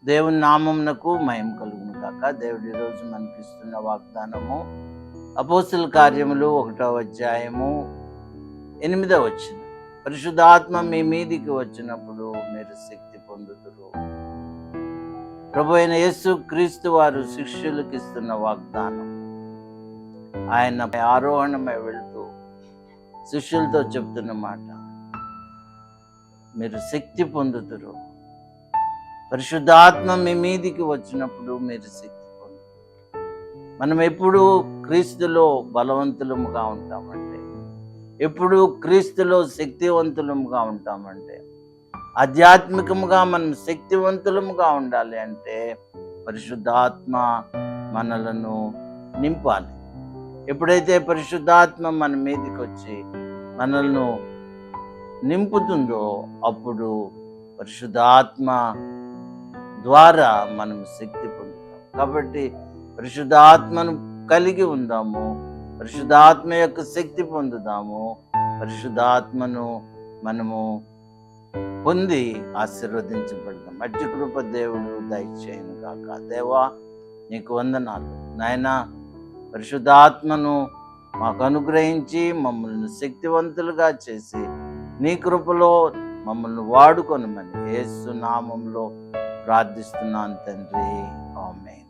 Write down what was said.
దేవుని నామమునకు మహిమ కలుగును కాక. దేవుడు ఈరోజు మనకిస్తున్న వాగ్దానము అపోస్తల కార్యములు 1వ అధ్యాయము 8వ వచనం. పరిశుద్ధాత్మ మీ మీదికి వచ్చినప్పుడు మీరు శక్తి పొందుదురు. ప్రభు అయిన యేసు క్రీస్తు వారు శిష్యులకు ఇస్తున్న వాగ్దానం. ఆయన ఆరోహణమై వెళుతూ శిష్యులతో చెప్తున్న మాట, మీరు శక్తి పొందుదురు. పరిశుద్ధాత్మ మీ మీదికి వచ్చినప్పుడు మీరు శక్తి పొందుతారు. మనం ఎప్పుడు క్రీస్తులో బలవంతులముగా ఉంటామంటే, ఎప్పుడు క్రీస్తులో శక్తివంతులముగా ఉంటామంటే, ఆధ్యాత్మికముగా మనం శక్తివంతులముగా ఉండాలి అంటే పరిశుద్ధాత్మ మనలను నింపాలి. ఎప్పుడైతే పరిశుద్ధాత్మ మన మీదికి వచ్చి మనల్ని నింపుతుందో అప్పుడు పరిశుద్ధాత్మ ద్వారా మనం శక్తి పొందుతాం. కాబట్టి పరిశుద్ధాత్మను కలిగి ఉందాము, పరిశుద్ధాత్మ యొక్క శక్తి పొందుదాము, పరిశుద్ధాత్మను మనము పొంది ఆశీర్వదించబడదాం. అట్టి కృప దేవుడు దయచేయను కాక. దేవా నీకు వందనాలు నాయనా. పరిశుద్ధాత్మను మాకు అనుగ్రహించి మమ్మల్ని శక్తివంతులుగా చేసి నీ కృపలో మమ్మల్ని వాడుకొనమని యేసు నామంలో ప్రార్థిస్తున్నాను తండ్రి. ఆమేన్.